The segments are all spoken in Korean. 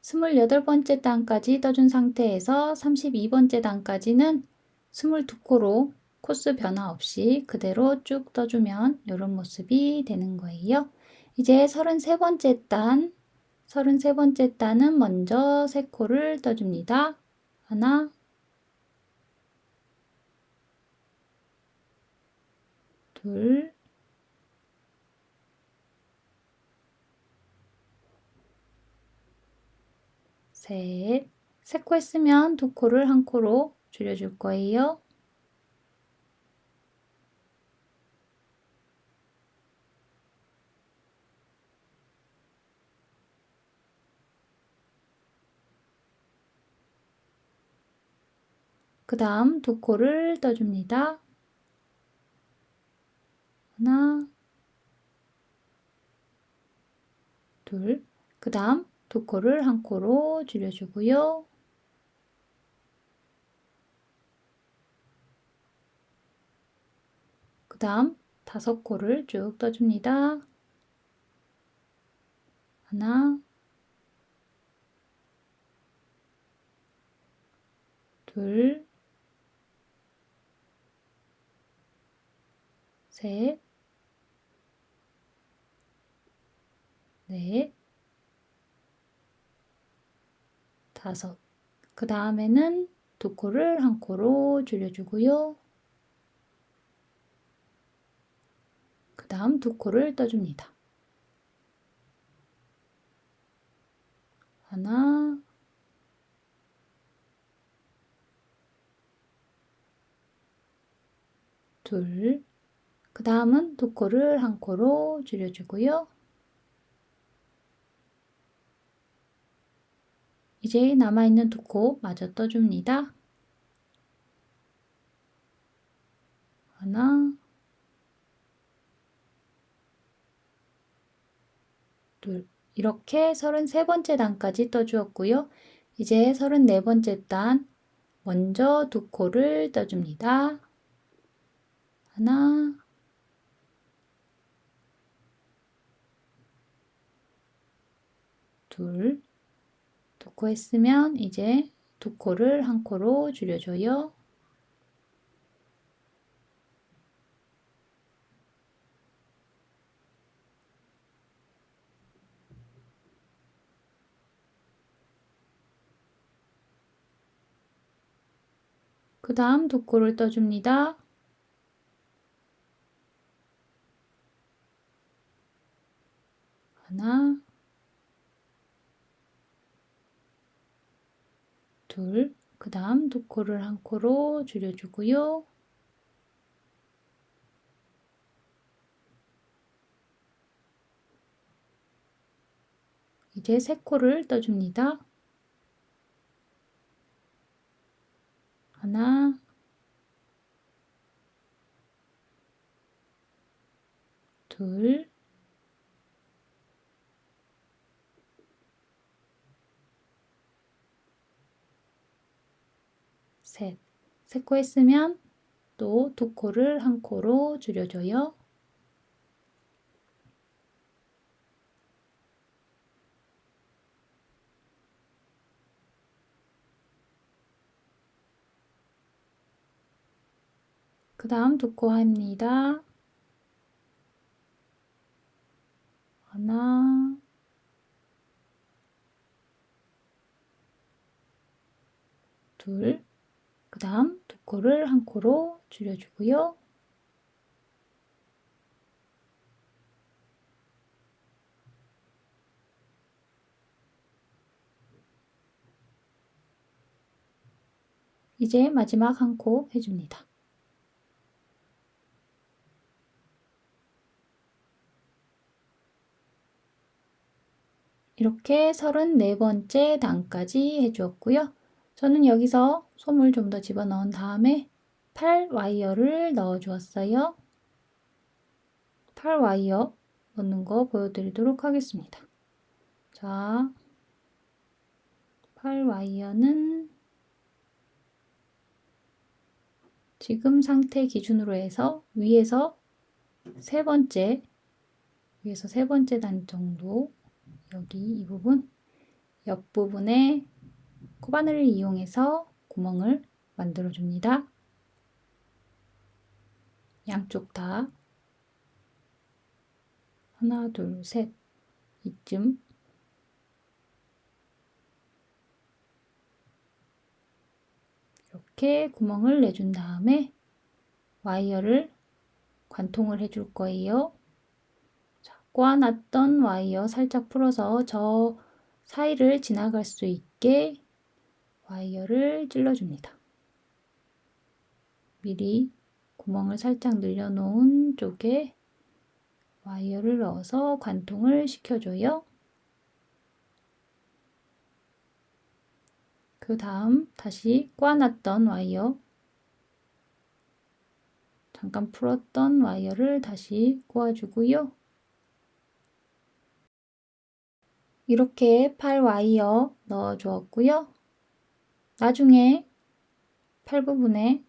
28번째 단까지 떠준 상태에서 32번째 단까지는 22코로 코스 변화 없이 그대로 쭉 떠주면 이런 모습이 되는 거예요. 이제 33번째 단은 먼저 3코를 떠줍니다. 하나, 둘, 셋. 3코 했으면 2코를 1코로 줄여줄 거예요. 그 다음 2코를 떠줍니다. 하나, 둘. 그 다음 2코를 1코로 줄여주고요. 그 다음 5코를 쭉 떠줍니다. 하나, 둘, 셋, 넷, 5. 그 다음에는 2코를 1코로 줄여주고요. 그 다음 2코를 떠줍니다. 하나, 둘. 그 다음은 2코를 1코로 줄여주고요. 이제 남아있는 2코 마저 떠줍니다. 하나, 둘. 이렇게 33번째 단까지 떠주었고요. 이제 34번째 단 먼저 2코를 떠줍니다. 하나, 둘. 2코 했으면 이제 2코를 1코로 줄여줘요. 그 다음 2코를 떠줍니다. 하나, 둘. 그 다음 2코를 1코로 줄여주고요. 이제 3코를 떠줍니다. 하나, 둘, 셋. 3코 했으면 또 2코를 1코로 줄여줘요. 그 다음 2코 합니다. 하나, 둘. 그 다음 2코를 1코로 줄여주고요. 이제 마지막 1코 해줍니다. 이렇게 34번째 단까지 해주었고요. 저는 여기서 솜을 좀 더 집어넣은 다음에 8와이어를 넣어 주었어요. 8와이어 넣는 거 보여드리도록 하겠습니다. 자, 8와이어는 지금 상태 기준으로 해서 위에서 세 번째 단 정도, 여기 이 부분, 옆부분에 코바늘을 이용해서 구멍을 만들어 줍니다. 양쪽 다 하나, 둘, 셋 이쯤 이렇게 구멍을 내준 다음에 와이어를 관통을 해줄 거예요. 자, 꼬아놨던 와이어 살짝 풀어서 저 사이를 지나갈 수 있게 와이어를 찔러줍니다. 미리 구멍을 살짝 늘려놓은 쪽에 와이어를 넣어서 관통을 시켜줘요. 그 다음 다시 꼬아놨던 와이어, 잠깐 풀었던 와이어를 다시 꼬아주고요. 이렇게 팔 와이어 넣어 주었고요. 나중에 팔 부분에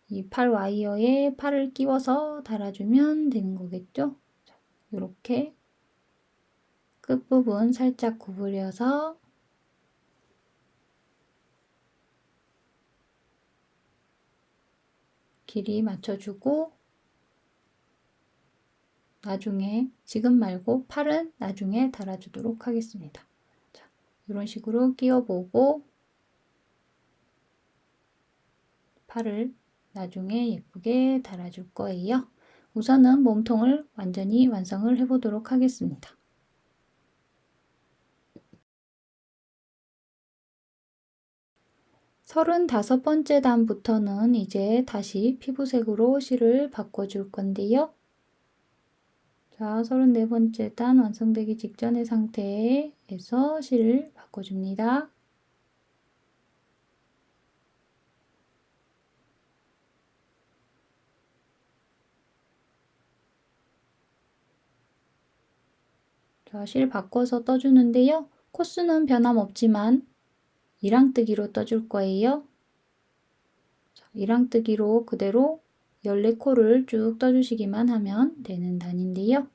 이 팔 와이어에 팔을 끼워서 달아주면 되는 거겠죠? 이렇게 끝부분 살짝 구부려서 길이 맞춰주고, 나중에 지금 말고 팔은 나중에 달아주도록 하겠습니다. 자, 이런 식으로 끼워보고 팔을 나중에 예쁘게 달아줄 거예요. 우선은 몸통을 완전히 완성을 해보도록 하겠습니다. 서른다섯 번째 단부터는 이제 다시 피부색으로 실을 바꿔줄 건데요. 자, 34번째 단 완성되기 직전의 상태에서 실을 바꿔줍니다. 자, 실 바꿔서 떠주는데요. 코스는 변함없지만 이랑뜨기로 떠줄 거예요. 자, 이랑뜨기로 그대로 14코를 쭉 떠주시기만 하면 되는 단인데요.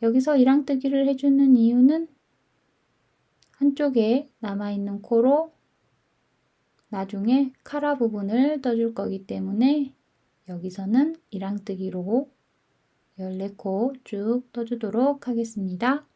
여기서 이랑뜨기를 해주는 이유는 한쪽에 남아있는 코로 나중에 카라 부분을 떠줄 거기 때문에 여기서는 이랑뜨기로 14코 쭉 떠주도록 하겠습니다.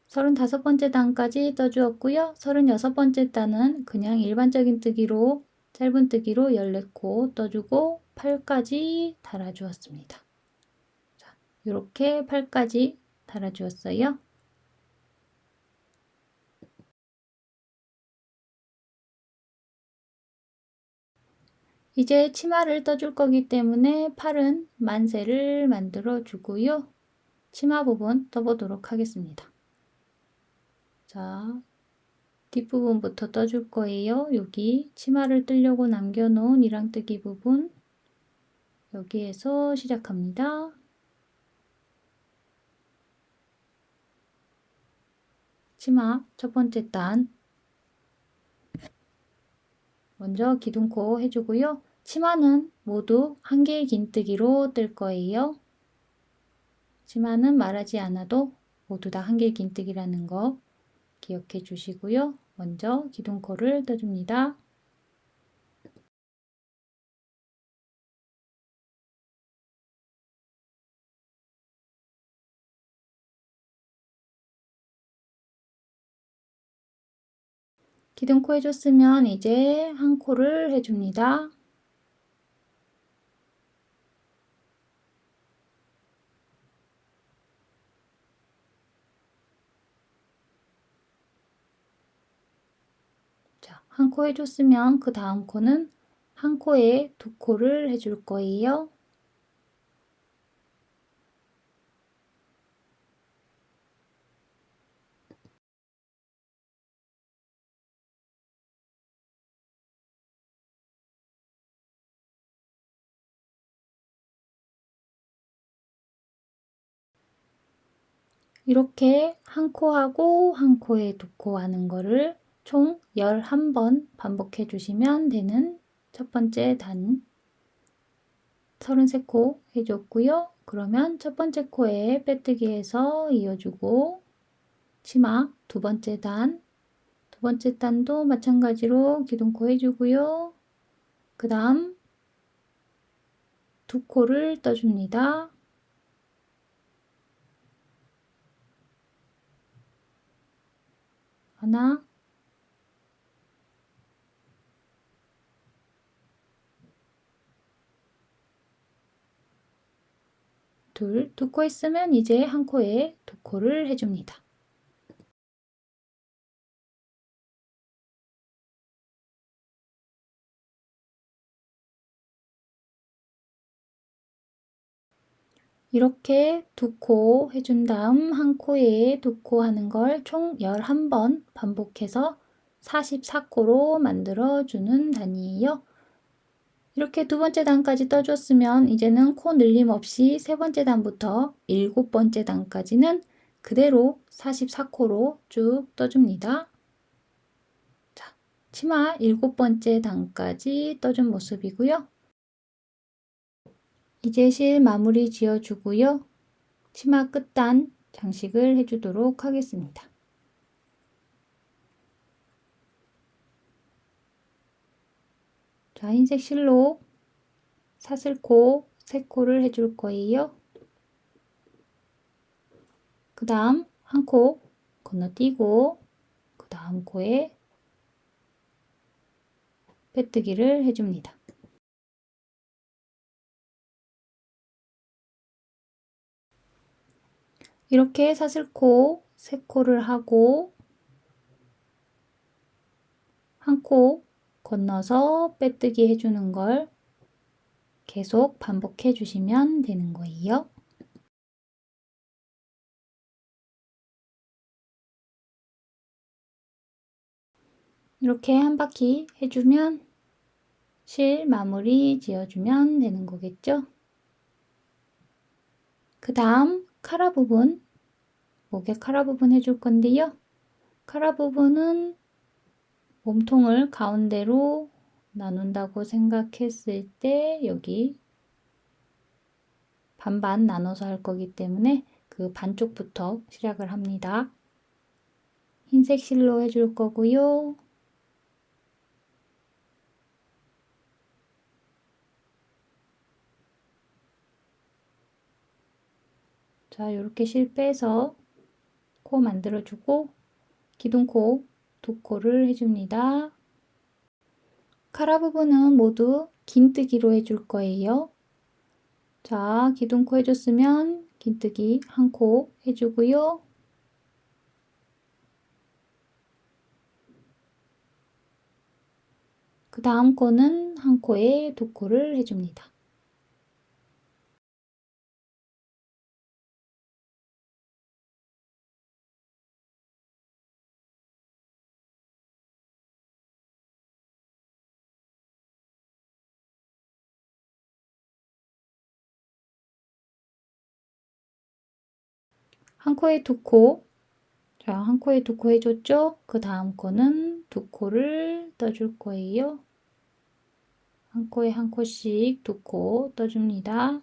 서른다섯 번째 단까지 떠주었고요. 36번째 단은 그냥 일반적인 뜨기로, 짧은 뜨기로 14코 떠주고 팔까지 달아주었습니다. 자, 이렇게 팔까지 달아주었어요. 이제 치마를 떠줄 거기 때문에 팔은 만세를 만들어 주고요. 치마 부분 떠보도록 하겠습니다. 자, 뒷부분부터 떠줄 거예요. 여기 치마를 뜨려고 남겨놓은 이랑뜨기 부분, 여기에서 시작합니다. 치마 첫 번째 단 먼저 기둥코 해주고요. 치마는 모두 한 개의 긴뜨기로 뜰 거예요. 치마는 말하지 않아도 모두 다 한 개의 긴뜨기라는 거 기억해 주시고요. 먼저 기둥코를 떠줍니다. 기둥코 해줬으면 이제 한 코를 해줍니다. 자, 한 코 해줬으면 그 다음 코는 한 코에 두 코를 해줄 거예요. 이렇게 한 코하고 한 코에 두 코 하는 거를 총 11번 반복해 주시면 되는 첫 번째 단 33코 해줬고요. 그러면 첫 번째 코에 빼뜨기해서 이어주고 치마 두 번째 단, 두 번째 단도 마찬가지로 기둥코 해주고요. 그 다음 두 코를 떠줍니다. 하나, 둘, 두 코 있으면 이제 한 코에 두 코를 해줍니다. 이렇게 두 코 해준 다음 한 코에 두 코 하는 걸 총 11번 반복해서 44코로 만들어주는 단위예요. 이렇게 두 번째 단까지 떠줬으면 이제는 코 늘림 없이 세 번째 단부터 일곱 번째 단까지는 그대로 44코로 쭉 떠줍니다. 자, 치마 일곱 번째 단까지 떠준 모습이고요. 이제 실 마무리 지어주고요. 치마 끝단 장식을 해주도록 하겠습니다. 자, 흰색 실로 사슬코 3코를 해줄 거예요. 그 다음 한 코 건너뛰고 그 다음 코에 빼뜨기를 해줍니다. 이렇게 사슬코 3코를 하고 한 코 건너서 빼뜨기 해주는 걸 계속 반복해 주시면 되는 거예요. 이렇게 한 바퀴 해주면 실 마무리 지어주면 되는 거겠죠? 그 다음 카라 부분, 목에 카라 부분 해줄 건데요. 카라 부분은 몸통을 가운데로 나눈다고 생각했을 때 여기 반반 나눠서 할 거기 때문에 그 반쪽부터 시작을 합니다. 흰색 실로 해줄 거고요. 자, 이렇게 실 빼서 코 만들어주고 기둥코 두 코를 해줍니다. 카라 부분은 모두 긴뜨기로 해줄 거예요. 자, 기둥코 해줬으면 긴뜨기 한 코 해주고요. 그 다음 코는 한 코에 두 코를 해줍니다. 한 코에 두 코. 자, 한 코에 두 코 해줬죠? 그 다음 코는 두 코를 떠줄 거예요. 한 코에 한 코씩 두 코 떠줍니다.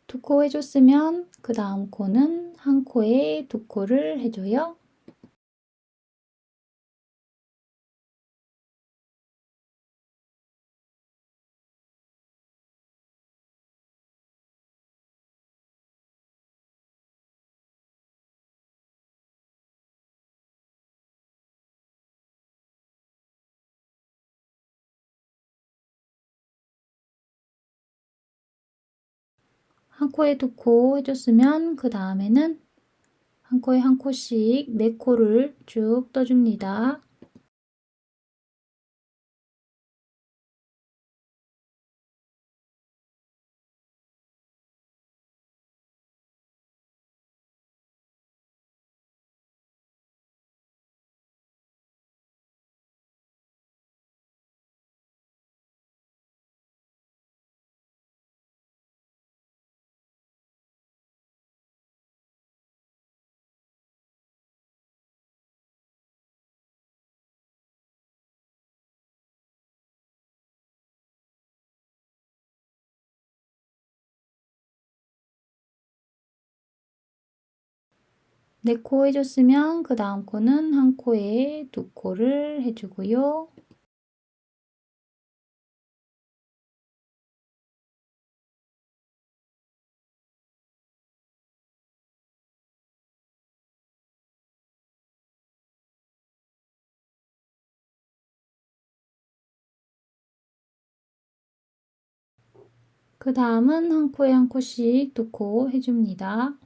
두 코 해줬으면 그 다음 코는 한 코에 두 코를 해줘요. 한 코에 두 코 해줬으면 그 다음에는 한 코에 한 코씩 네 코를 쭉 떠줍니다. 네 코 해줬으면 그 다음 코는 한 코에 두 코를 해주고요. 그 다음은 한 코에 한 코씩 두 코 해줍니다.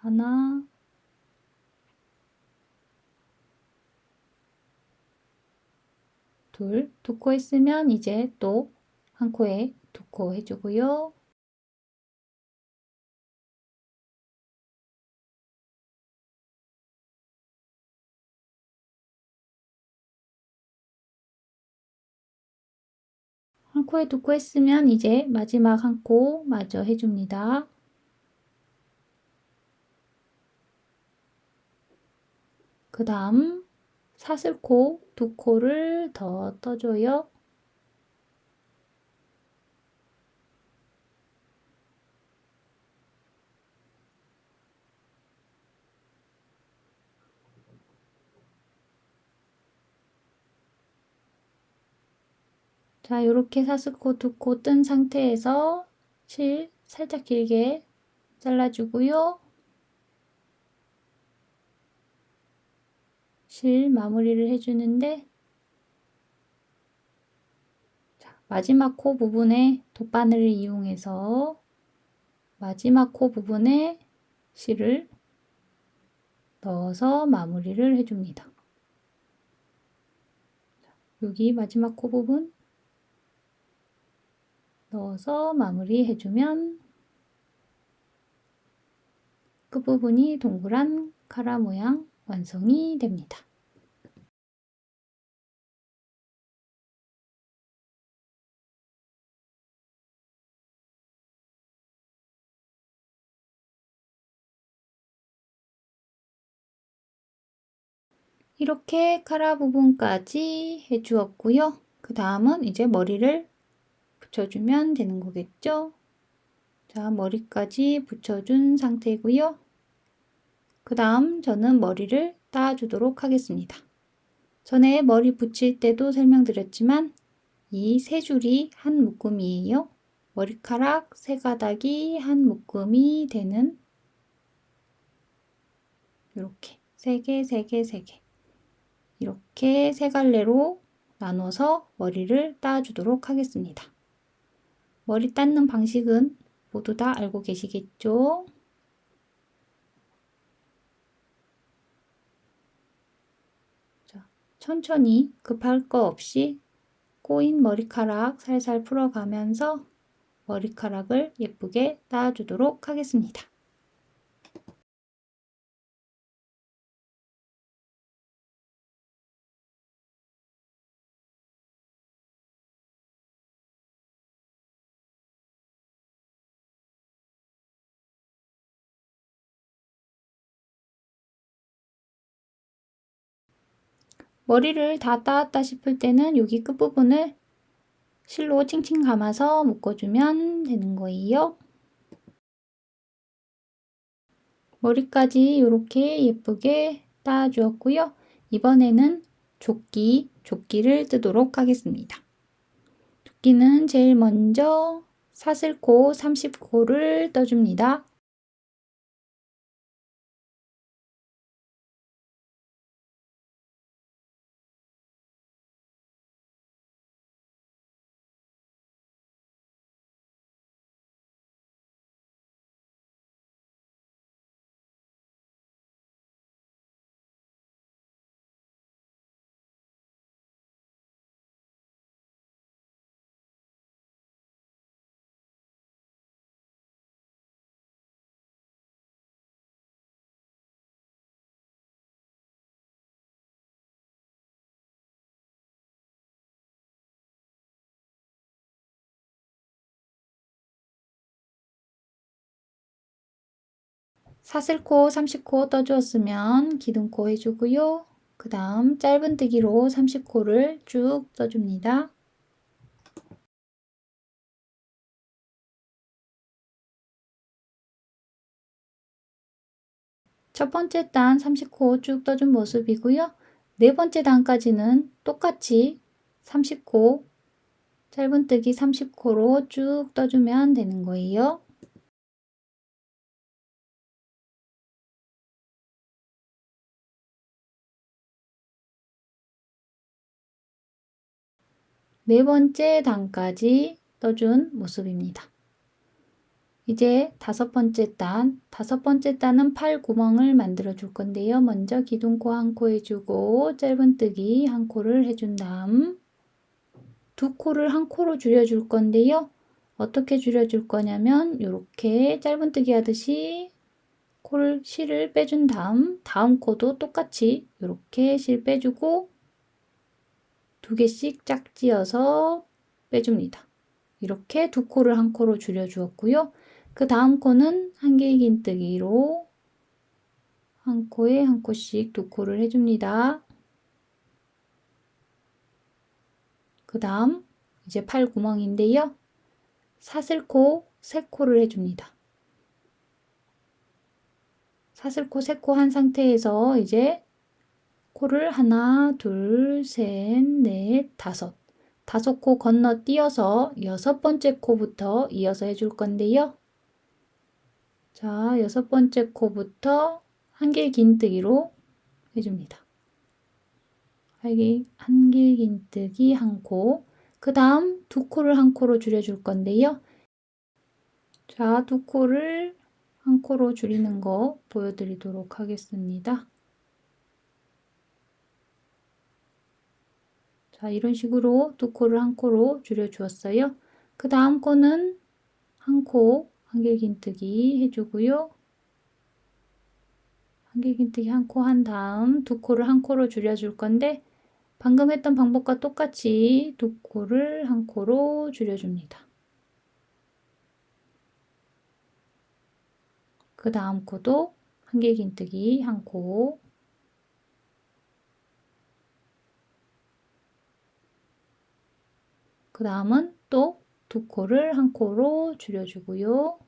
하나, 둘, 두 코 했으면 이제 또 한 코에 두 코 해주고요. 한 코에 두 코 했으면 이제 마지막 한 코 마저 해줍니다. 그 다음 사슬코 두 코를 더 떠줘요. 자, 이렇게 사슬코 두 코 뜬 상태에서 실 살짝 길게 잘라주고요. 실 마무리를 해주는데 마지막 코 부분에 돗바늘을 이용해서 마지막 코 부분에 실을 넣어서 마무리를 해줍니다. 여기 마지막 코 부분 넣어서 마무리 해주면 끝부분이 동그란 카라 모양 완성이 됩니다. 이렇게 카라 부분까지 해주었고요. 그 다음은 이제 머리를 붙여주면 되는 거겠죠? 자, 머리까지 붙여준 상태고요. 그 다음 저는 머리를 따주도록 하겠습니다. 전에 머리 붙일 때도 설명드렸지만 이 세 줄이 한 묶음이에요. 머리카락 세 가닥이 한 묶음이 되는 이렇게 세 개, 세 개, 세 개 이렇게 세 갈래로 나눠서 머리를 따주도록 하겠습니다. 머리 닦는 방식은 모두 다 알고 계시겠죠? 자, 천천히 급할 거 없이 꼬인 머리카락 살살 풀어가면서 머리카락을 예쁘게 따주도록 하겠습니다. 머리를 다 따았다 싶을 때는 여기 끝부분을 실로 칭칭 감아서 묶어주면 되는 거예요. 머리까지 이렇게 예쁘게 따주었고요. 이번에는 조끼를 뜨도록 하겠습니다. 조끼는 제일 먼저 사슬코 30코를 떠줍니다. 사슬코 30코 떠주었으면 기둥코 해주고요. 그 다음 짧은뜨기로 30코를 쭉 떠줍니다. 첫 번째 단 30코 쭉 떠준 모습이고요. 네 번째 단까지는 똑같이 30코, 짧은뜨기 30코로 쭉 떠주면 되는 거예요. 네 번째 단까지 떠준 모습입니다. 이제 다섯 번째 단은 팔 구멍을 만들어 줄 건데요. 먼저 기둥코 한 코 해주고 짧은뜨기 한 코를 해준 다음 두 코를 한 코로 줄여줄 건데요. 어떻게 줄여줄 거냐면 이렇게 짧은뜨기 하듯이 실을 빼준 다음 코도 똑같이 이렇게 실 빼주고 두 개씩 짝지어서 빼줍니다. 이렇게 두 코를 한 코로 줄여 주었고요. 그 다음 코는 한길긴뜨기로 한 코에 한 코씩 두 코를 해줍니다. 그 다음 이제 팔 구멍인데요. 사슬코 세 코를 해줍니다. 사슬코 세 코 한 상태에서 이제 코를 하나, 둘, 셋, 넷, 다섯 코 건너뛰어서 여섯 번째 코부터 이어서 해줄 건데요. 자, 여섯 번째 코부터 한길긴뜨기로 해줍니다. 한길긴뜨기 한 코, 그 다음 두 코를 한 코로 줄여줄 건데요. 자, 두 코를 한 코로 줄이는 거 보여드리도록 하겠습니다. 자, 이런 식으로 두 코를 한 코로 줄여 주었어요. 그 다음 코는 한 코 한길긴뜨기 해주고요. 한길긴뜨기 한 코 한 다음 두 코를 한 코로 줄여줄 건데 방금 했던 방법과 똑같이 두 코를 한 코로 줄여줍니다. 그 다음 코도 한길긴뜨기 한 코, 그 다음은 또 두 코를 한 코로 줄여주고요.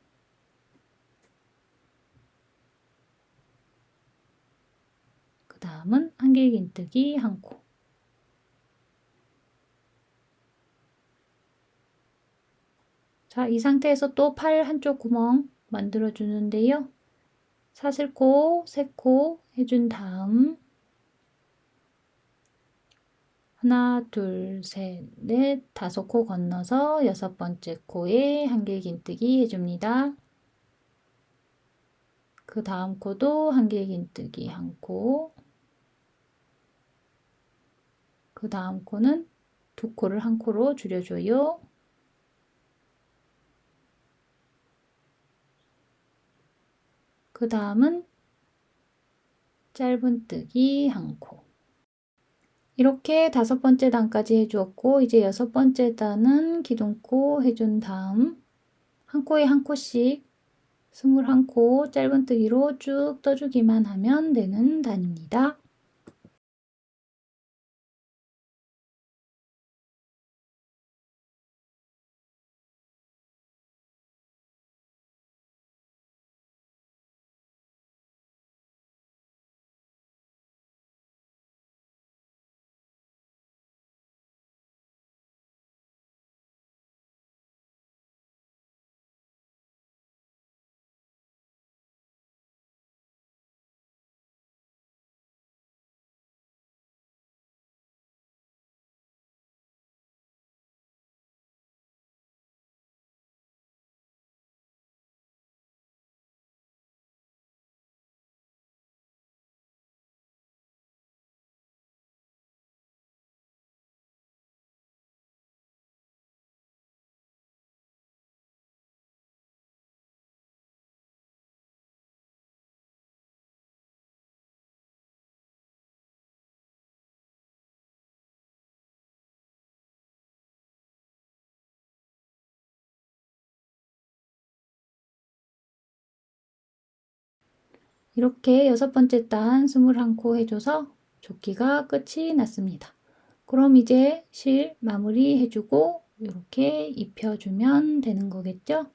그 다음은 한길긴뜨기 한 코. 자, 이 상태에서 또 팔 한쪽 구멍 만들어 주는데요. 사슬코 세 코 해준 다음 하나, 둘, 셋, 넷, 다섯 코 건너서 여섯 번째 코에 한길긴뜨기 해줍니다. 그 다음 코도 한길긴뜨기 한 코, 그 다음 코는 두 코를 한 코로 줄여줘요. 그 다음은 짧은뜨기 한 코. 이렇게 다섯 번째 단까지 해주었고, 이제 여섯 번째 단은 기둥코 해준 다음 한 코에 한 코씩 21코 짧은뜨기로 쭉 떠주기만 하면 되는 단입니다. 이렇게 여섯 번째 단 21코 해줘서 조끼가 끝이 났습니다. 그럼 이제 실 마무리 해주고 이렇게 입혀주면 되는 거겠죠?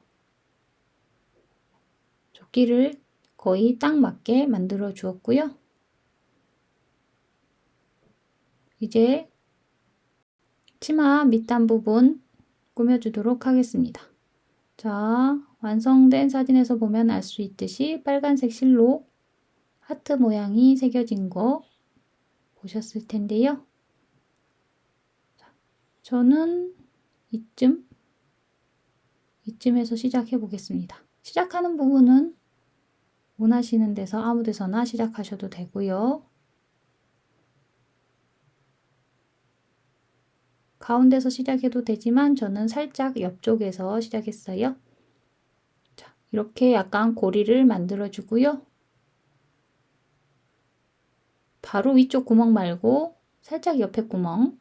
조끼를 거의 딱 맞게 만들어 주었고요. 이제 치마 밑단 부분 꾸며주도록 하겠습니다. 자, 완성된 사진에서 보면 알 수 있듯이 빨간색 실로 하트 모양이 새겨진 거 보셨을 텐데요. 저는 이쯤에서 시작해 보겠습니다. 시작하는 부분은 원하시는 데서 아무 데서나 시작하셔도 되고요. 가운데서 시작해도 되지만 저는 살짝 옆쪽에서 시작했어요. 자, 이렇게 약간 고리를 만들어 주고요. 바로 위쪽 구멍 말고 살짝 옆에 구멍,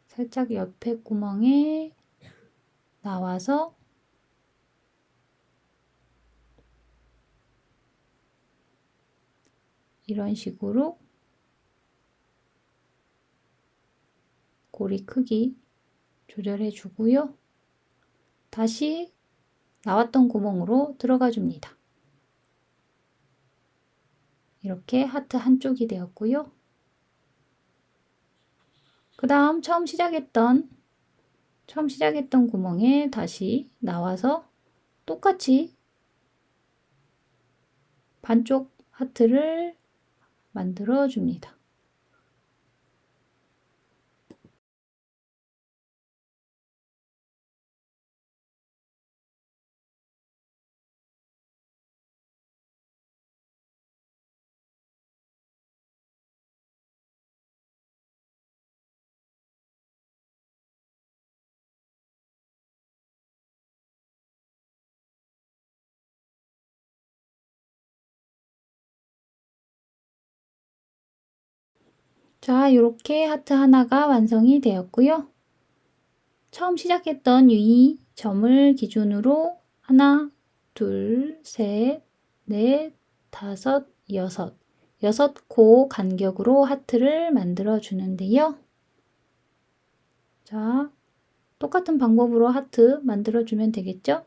살짝 옆에 구멍에 나와서 이런 식으로 고리 크기 조절해 주고요. 다시 나왔던 구멍으로 들어가 줍니다. 이렇게 하트 한쪽이 되었고요. 그 다음 처음 시작했던 구멍에 다시 나와서 똑같이 반쪽 하트를 만들어 줍니다. 자, 이렇게 하트 하나가 완성이 되었고요. 처음 시작했던 이 점을 기준으로 하나, 둘, 셋, 넷, 다섯, 여섯 코 간격으로 하트를 만들어 주는데요. 자, 똑같은 방법으로 하트 만들어 주면 되겠죠?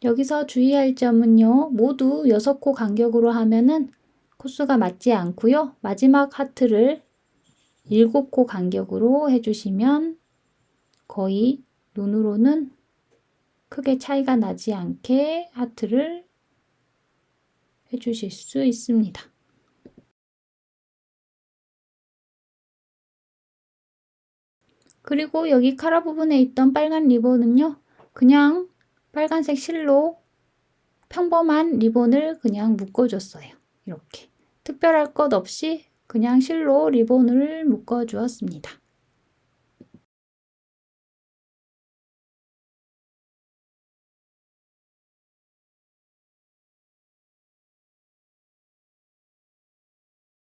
여기서 주의할 점은요. 모두 6코 간격으로 하면은 코스가 맞지 않고요. 마지막 하트를 7코 간격으로 해주시면 거의 눈으로는 크게 차이가 나지 않게 하트를 해주실 수 있습니다. 그리고 여기 카라 부분에 있던 빨간 리본은요. 그냥 빨간색 실로 평범한 리본을 그냥 묶어줬어요. 이렇게 특별할 것 없이 그냥 실로 리본을 묶어 주었습니다.